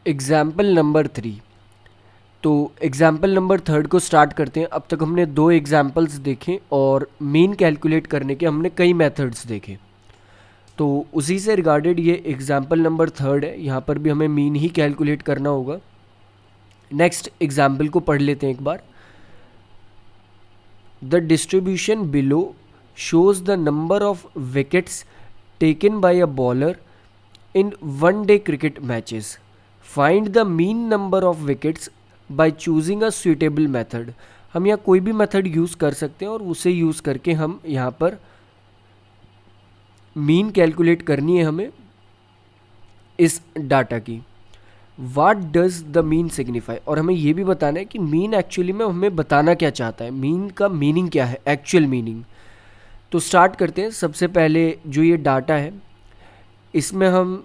Example number 3। तो example number 3 को start करते हैं। अब तक हमने 2 एग्ज़ाम्पल्स देखे और मीन कैलकुलेट करने के हमने कई मेथड्स देखे। तो उसी से रिगार्डेड ये एग्ज़ाम्पल नंबर 3 है। यहाँ पर भी हमें मीन ही कैलकुलेट करना होगा। नेक्स्ट एग्ज़ाम्पल को पढ़ लेते हैं एक बार। The distribution below shows the number of wickets taken by a bowler in one-day cricket matches. Find the mean number of wickets by choosing a suitable method. हम यहाँ कोई भी मेथड यूज़ कर सकते हैं और उसे यूज़ करके हम यहाँ पर मीन कैलकुलेट करनी है हमें इस डाटा की। What does the mean signify, और हमें ये भी बताना है कि मीन एक्चुअली में हमें बताना क्या चाहता है, मीन का मीनिंग क्या है, एक्चुअल मीनिंग। तो स्टार्ट करते हैं। सबसे पहले जो ये डाटा है इसमें हम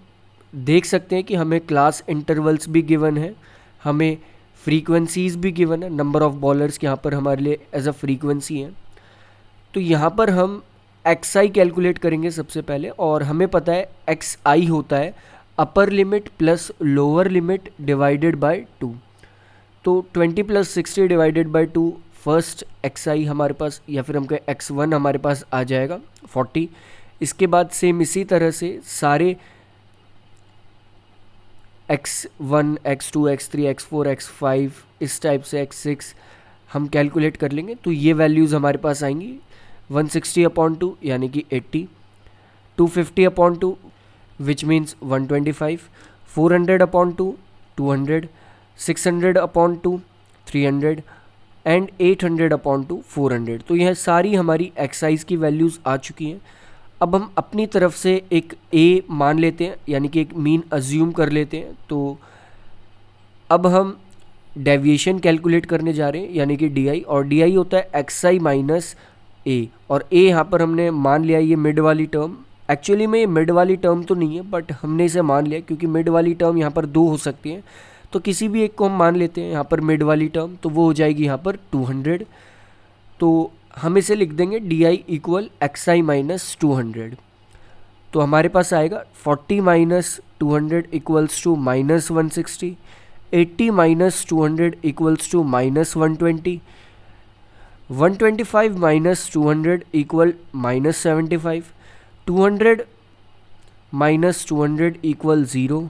देख सकते हैं कि हमें क्लास इंटरवल्स भी गिवन है, हमें फ्रीक्वेंसीज भी गिवन है, नंबर ऑफ बॉलर्स यहाँ पर हमारे लिए एज अ फ्रीक्वेंसी है। तो यहाँ पर हम एक्स आई कैलकुलेट करेंगे सबसे पहले, और हमें पता है एक्स आई होता है upper limit plus lower limit divided by 2। तो 20 + 60 डिवाइडेड बाय 2 फर्स्ट एक्स आई हमारे पास, या फिर हम कहें x1 हमारे पास आ जाएगा 40। इसके बाद सेम इसी तरह से सारे x1 x2 x3 x4 x5 इस टाइप से x6 हम कैलकुलेट कर लेंगे। तो ये वैल्यूज़ हमारे पास आएंगी 160/2 यानी कि 80, 250/2 विच मीन्स 125, 400/2 200, 600/2 300 एंड 800/2 400। तो यह सारी हमारी एक्साइज की वैल्यूज़ आ चुकी हैं। अब हम अपनी तरफ से एक ए मान लेते हैं, यानी कि एक मीन अज्यूम कर लेते हैं। तो अब हम डेविएशन कैलकुलेट करने जा रहे हैं, यानी कि डी आई, और डी आई होता है एक्स आई माइनस ए, और ए यहाँ पर हमने मान लिया ये मिड वाली टर्म। एक्चुअली में ये मिड वाली टर्म तो नहीं है, बट हमने इसे मान लिया क्योंकि मिड वाली टर्म यहाँ पर 2 हो सकती हैं, तो किसी भी एक को हम मान लेते हैं यहाँ पर मिड वाली टर्म, तो वो हो जाएगी यहाँ पर 200। तो हम इसे लिख देंगे D I equal X I minus 200। तो हमारे पास आएगा 40 minus 200 equals to minus 160, 80 minus 200 equals to minus 120, 125 minus 200 equal minus 75, 200 minus 200 equal 0,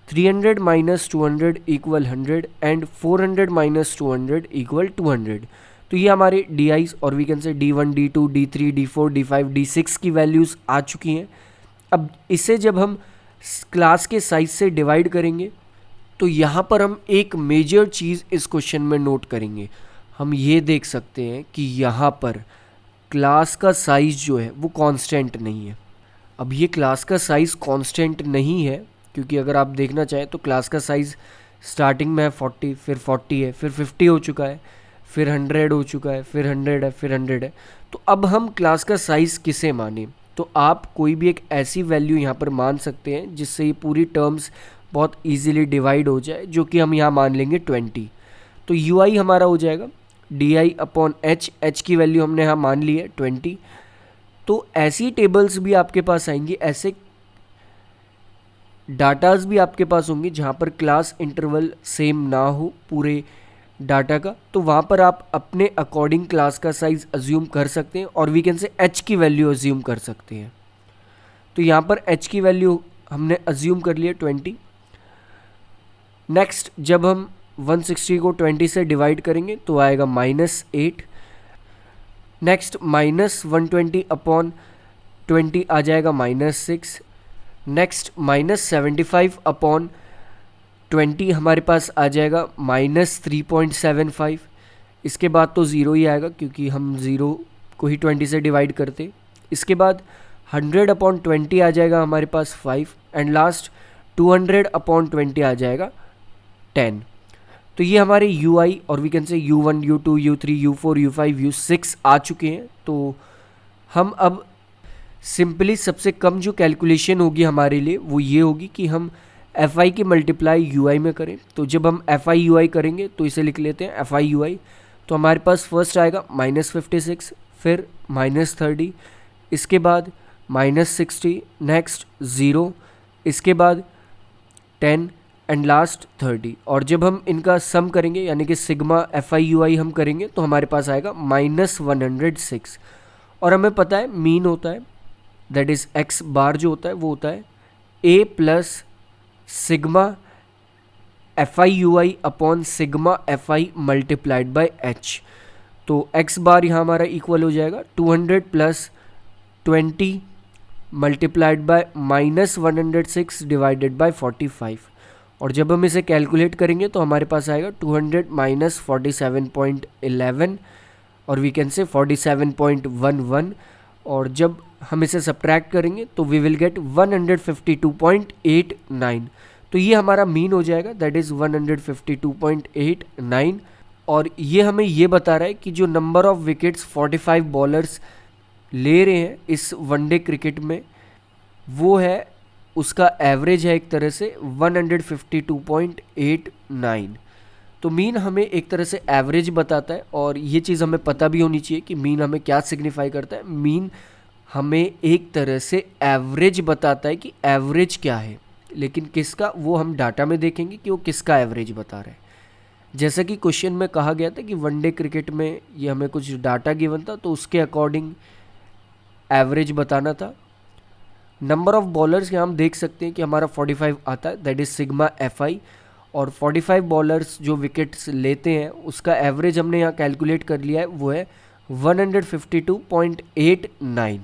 300 minus 200 equal 100 and 400 minus 200 equal 200। तो ये हमारे डी आईज और we can say D1 D2 D3 D4 D5 D6 की values आ चुकी हैं। अब इसे जब हम क्लास के साइज से डिवाइड करेंगे तो यहाँ पर हम एक मेजर चीज़ इस क्वेश्चन में नोट करेंगे। हम ये देख सकते हैं कि यहाँ पर क्लास का साइज़ जो है वो कांस्टेंट नहीं है। अब ये क्लास का साइज़ कांस्टेंट नहीं है क्योंकि अगर आप देखना चाहें तो क्लास का साइज़ स्टार्टिंग में है 40, फिर 40 है, फिर 50 हो चुका है, फिर 100 हो चुका है, फिर 100 है, फिर 100 है। तो अब हम क्लास का साइज़ किसे माने? तो आप कोई भी एक ऐसी वैल्यू यहाँ पर मान सकते हैं जिससे ये पूरी टर्म्स बहुत इजीली डिवाइड हो जाए, जो कि हम यहाँ मान लेंगे 20। तो यू आई हमारा हो जाएगा D I upon H, H की वैल्यू हमने यहाँ मान ली है 20। तो ऐसी टेबल्स भी आपके पास आएंगी, ऐसे डाटाज भी आपके पास होंगे जहाँ पर क्लास इंटरवल सेम ना हो पूरे डाटा का, तो वहाँ पर आप अपने अकॉर्डिंग क्लास का साइज़ अज्यूम कर सकते हैं और वी कैन से एच की वैल्यू अज्यूम कर सकते हैं। तो यहाँ पर एच की वैल्यू हमने अज्यूम कर लिया 20। नेक्स्ट जब हम 160 को 20 से डिवाइड करेंगे तो आएगा -8। नेक्स्ट -120 अपॉन 20 आ जाएगा -6। नेक्स्ट -75 अपॉन 20 हमारे पास आ जाएगा -3.75। इसके बाद तो ज़ीरो ही आएगा क्योंकि हम ज़ीरो को ही 20 से डिवाइड करते। इसके बाद 100 अपॉन 20 आ जाएगा हमारे पास 5, एंड लास्ट 200 अपॉन 20 आ जाएगा 10। तो ये हमारे यू आई और वी कैन से U1 U2 U3 U4 U5 U6 आ चुके हैं। तो हम अब सिंपली सबसे कम जो कैलकुलेशन होगी हमारे लिए वो ये होगी कि हम एफ आई की मल्टीप्लाई यू आई में करें। तो जब हम एफ आई यू आई करेंगे तो इसे लिख लेते हैं एफ आई यू आई। तो हमारे पास फर्स्ट आएगा -56, फिर -30, इसके बाद -60, नेक्स्ट 0, इसके बाद 10, एंड लास्ट 30। और जब हम इनका सम करेंगे यानी कि सिग्मा FI/UI हम करेंगे तो हमारे पास आएगा -106। और हमें पता है मीन होता है, दैट इज़ x बार जो होता है वो होता है A plus sigma FI/UI upon sigma FI multiplied by H। तो x बार यहाँ हमारा इक्वल हो जाएगा 200 plus 20 multiplied by -106 divided by 45। और जब हम इसे कैलकुलेट करेंगे तो हमारे पास आएगा 200 माइनस 47.11 और वी कैन से 47.11। और जब हम इसे सब्ट्रैक्ट करेंगे तो वी विल गेट 152.89। तो ये हमारा मीन हो जाएगा, दैट इज़ 152.89। और ये हमें ये बता रहा है कि जो नंबर ऑफ विकेट्स 45 बॉलर्स ले रहे हैं इस वनडे क्रिकेट में वो है, उसका एवरेज है एक तरह से 152.89। तो मीन हमें एक तरह से एवरेज बताता है और ये चीज़ हमें पता भी होनी चाहिए कि मीन हमें क्या सिग्निफाई करता है। मीन हमें एक तरह से एवरेज बताता है कि एवरेज क्या है, लेकिन किसका वो हम डाटा में देखेंगे कि वो किसका एवरेज बता रहा है। जैसा कि क्वेश्चन में कहा गया था कि वनडे क्रिकेट में ये हमें कुछ डाटा गिवन था तो उसके अकॉर्डिंग एवरेज बताना था। नंबर ऑफ बॉलर्स यहाँ हम देख सकते हैं कि हमारा 45 आता है, दैट इज़ सिग्मा FI। और 45 बॉलर्स जो विकेट्स लेते हैं उसका एवरेज हमने यहाँ कैलकुलेट कर लिया है, वो है 152.89।